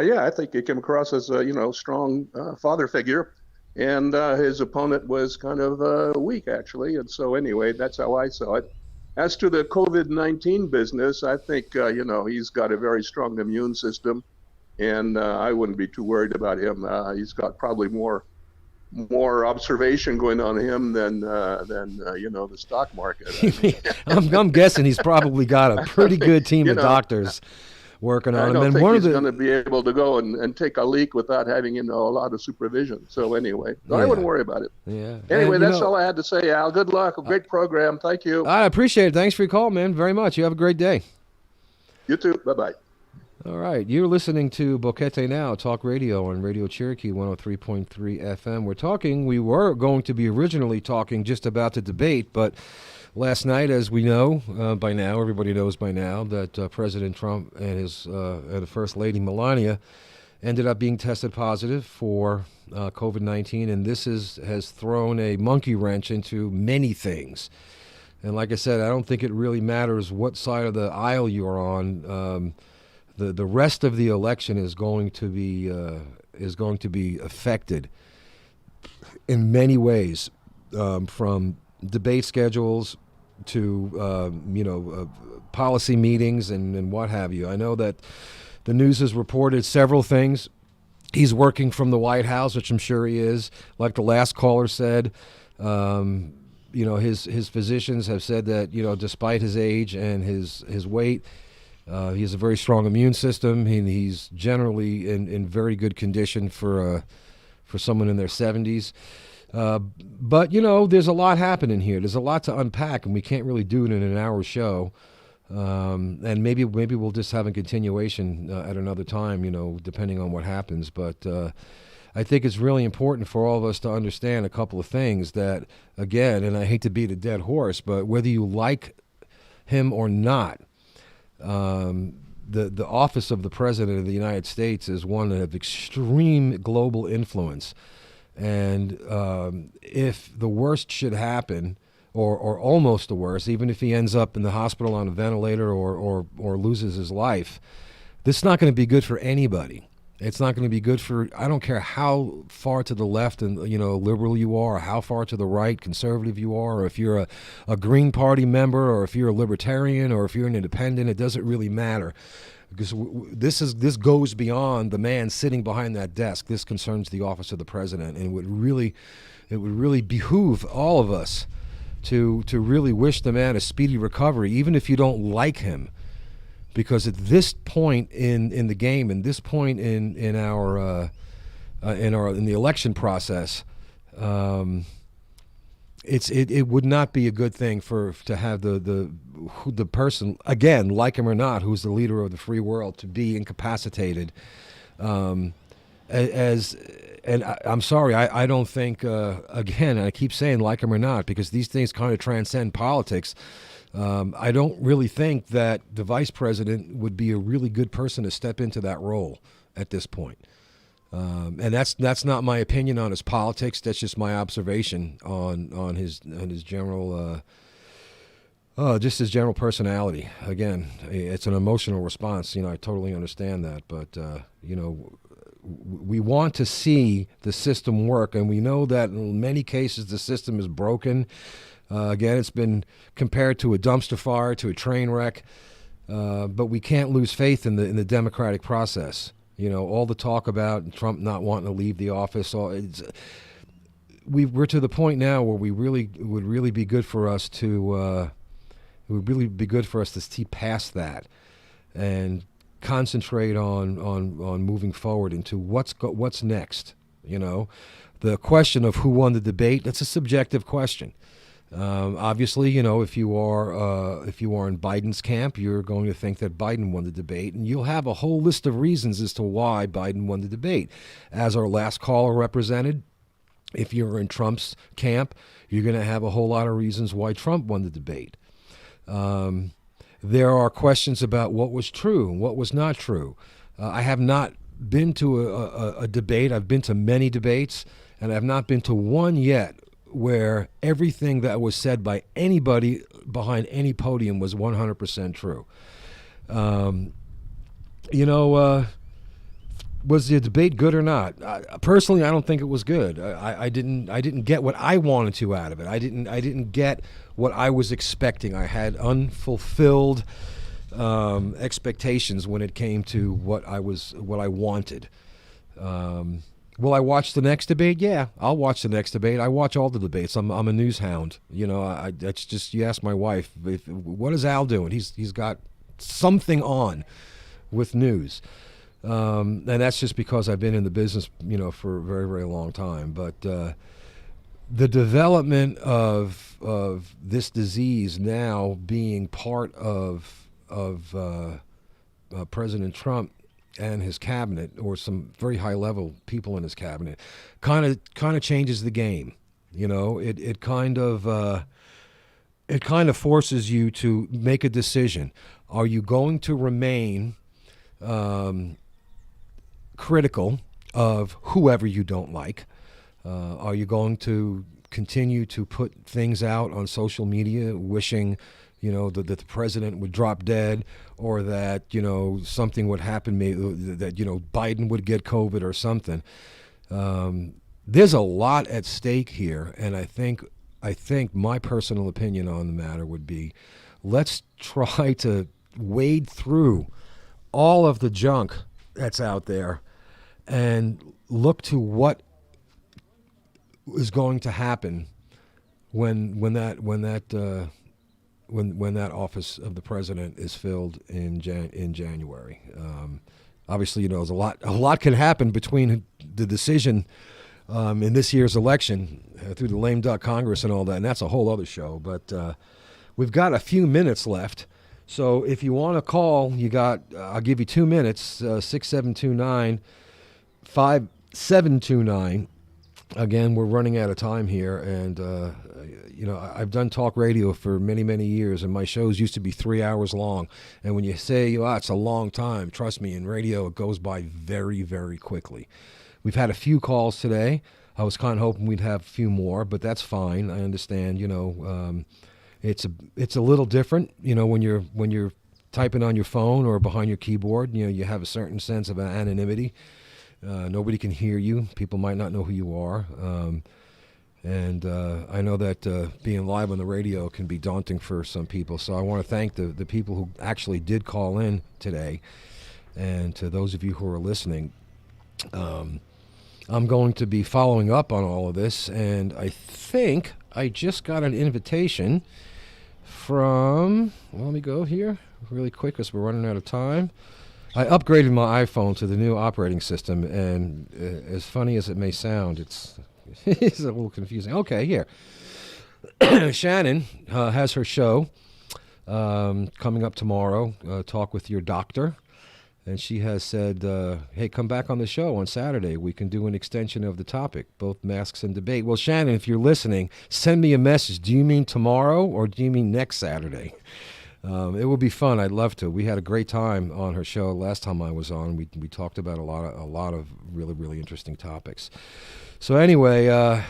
Yeah, I think he came across as a strong father figure, and his opponent was kind of weak actually. And so anyway, that's how I saw it. As to the COVID-19 business, I think he's got a very strong immune system, and I wouldn't be too worried about him. He's got probably more observation going on him than the stock market. I'm guessing he's probably got a pretty good team of doctors working on him. I don't and think one he's of the going to be able to go and take a leak without having a lot of supervision. So anyway, I wouldn't worry about it. Yeah. Anyway, and, that's all I had to say, Al. Good luck. A great program. Thank you. I appreciate it. Thanks for your call, man. Very much. You have a great day. You too. Bye-bye. All right. You're listening to Boquete Now, Talk Radio on Radio Cherokee 103.3 FM. We were going to be originally talking just about the debate, but last night, as we know by now, everybody knows by now, that President Trump and the First Lady Melania ended up being tested positive for COVID-19, and this has thrown a monkey wrench into many things. And like I said, I don't think it really matters what side of the aisle you're on. The rest of the election is going to be affected in many ways, from debate schedules to policy meetings and what have you. I know that the news has reported several things. He's working from the White House, which I'm sure he is. Like the last caller said, his physicians have said that despite his age and his weight, he has a very strong immune system. He's generally in very good condition for someone in their 70s. But there's a lot happening here. There's a lot to unpack, and we can't really do it in an hour show. And maybe we'll just have a continuation at another time, depending on what happens. But I think it's really important for all of us to understand a couple of things that, again, and I hate to beat a dead horse, but whether you like him or not, the office of the President of the United States is one of extreme global influence. And if the worst should happen, or almost the worst, even if he ends up in the hospital on a ventilator or loses his life, this is not going to be good for anybody. It's not going to be good for, I don't care how far to the left and liberal you are, or how far to the right, conservative you are, or if you're a Green Party member, or if you're a libertarian, or if you're an independent. It doesn't really matter, because this goes beyond the man sitting behind that desk. This concerns the office of the president, and it would really behoove all of us to really wish the man a speedy recovery, even if you don't like him. Because at this point in the game, and this point in the election process, it would not be a good thing to have the person, again, like him or not, who's the leader of the free world, to be incapacitated. I'm sorry, I don't think, again, I keep saying like him or not, because these things kind of transcend politics. I don't really think that the vice president would be a really good person to step into that role at this point. And that's not my opinion on his politics. That's just my observation on his general, just his general personality. Again, it's an emotional response. I totally understand that, but we want to see the system work, and we know that in many cases the system is broken. Again, it's been compared to a dumpster fire, to a train wreck, but we can't lose faith in the democratic process. All the talk about Trump not wanting to leave the office, we're to the point now where it would really be good for us to see past that and concentrate on moving forward into what's next. The question of who won the debate, that's a subjective question. Obviously, if you are in Biden's camp, you're going to think that Biden won the debate, and you'll have a whole list of reasons as to why Biden won the debate. As our last caller represented, if you're in Trump's camp, you're going to have a whole lot of reasons why Trump won the debate. There are questions about what was true and what was not true. I have not been to a debate. I've been to many debates, and I've not been to one yet where everything that was said by anybody behind any podium was 100% true. Was the debate good or not? Personally, I don't think it was good. I didn't get what I wanted to out of it. I didn't get what I was expecting. I had unfulfilled expectations when it came to what I wanted. Will I watch the next debate? Yeah, I'll watch the next debate. I watch all the debates. I'm a news hound. That's just, you ask my wife, what is Al doing? He's got something on with news. And that's just because I've been in the business, for a very, very long time. But the development of this disease now being part of President Trump and his cabinet, or some very high level people in his cabinet, kind of changes the game. It kind of forces you to make a decision. Are you going to remain critical of whoever you don't like? Are you going to continue to put things out on social media wishing, that the president would drop dead, or that, something would happen, that, Biden would get COVID or something? There's a lot at stake here, and I think my personal opinion on the matter would be, let's try to wade through all of the junk that's out there and look to what is going to happen when that office of the president is filled in January. Obviously, there's a lot can happen between the decision in this year's election through the lame duck Congress and all that, and that's a whole other show. But we've got a few minutes left. So if you want to call, I'll give you 2 minutes, 6729-5729. Again, we're running out of time here, and I've done talk radio for many, many years, and my shows used to be 3 hours long. And when you say, it's a long time, trust me, in radio it goes by very, very quickly. We've had a few calls today. I was kind of hoping we'd have a few more, but that's fine. I understand. It's a little different. When you're typing on your phone or behind your keyboard, you have a certain sense of anonymity. Nobody can hear you. People might not know who you are. And I know that being live on the radio can be daunting for some people. So I want to thank the people who actually did call in today. And to those of you who are listening, I'm going to be following up on all of this. And I think I just got an invitation from, let me go here really quick because we're running out of time. I upgraded my iPhone to the new operating system, and as funny as it may sound, it's a little confusing. Okay, here. Shannon has her show coming up tomorrow, Talk with Your Doctor. And she has said, hey, come back on the show on Saturday. We can do an extension of the topic, both masks and debate. Well, Shannon, if you're listening, send me a message. Do you mean tomorrow or do you mean next Saturday? It will be fun. I'd love to. We had a great time on her show last time I was on. We talked about a lot of really, really interesting topics. So anyway, it's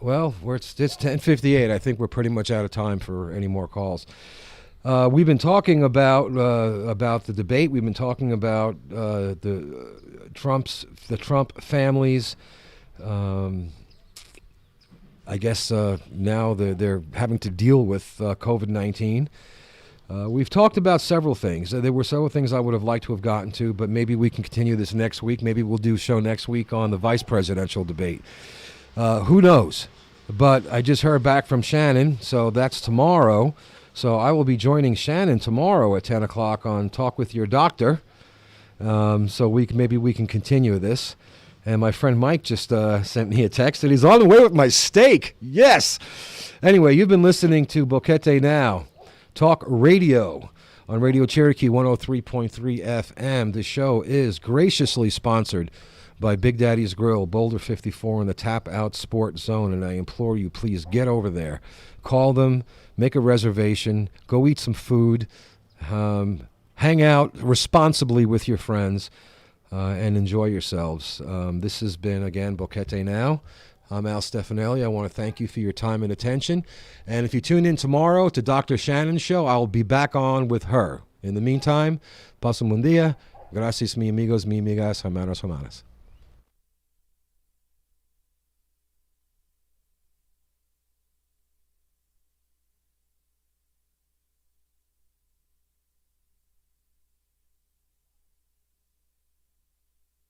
10:58. I think we're pretty much out of time for any more calls. We've been talking about the debate. We've been talking about the Trump families. I guess now they're having to deal with COVID-19. We've talked about several things. There were several things I would have liked to have gotten to, but maybe we can continue this next week. Maybe we'll do a show next week on the vice presidential debate. Who knows? But I just heard back from Shannon, so that's tomorrow. So I will be joining Shannon tomorrow at 10 o'clock on Talk with Your Doctor. So maybe we can continue this. And my friend Mike just sent me a text that he's on the way with my steak. Yes! Anyway, you've been listening to Boquete Now, Talk Radio on Radio Cherokee 103.3 FM. The show is graciously sponsored by Big Daddy's Grill, Boulder 54 in the Tap Out Sport Zone, and I implore you, please get over there. Call them, make a reservation, go eat some food, hang out responsibly with your friends, and enjoy yourselves. This has been, again, Boquete Now. I'm Al Stefanelli. I want to thank you for your time and attention. And if you tune in tomorrow to Dr. Shannon's show, I'll be back on with her. In the meantime, pasen buen día. Gracias, mi amigos, mi amigas, hermanos, hermanas.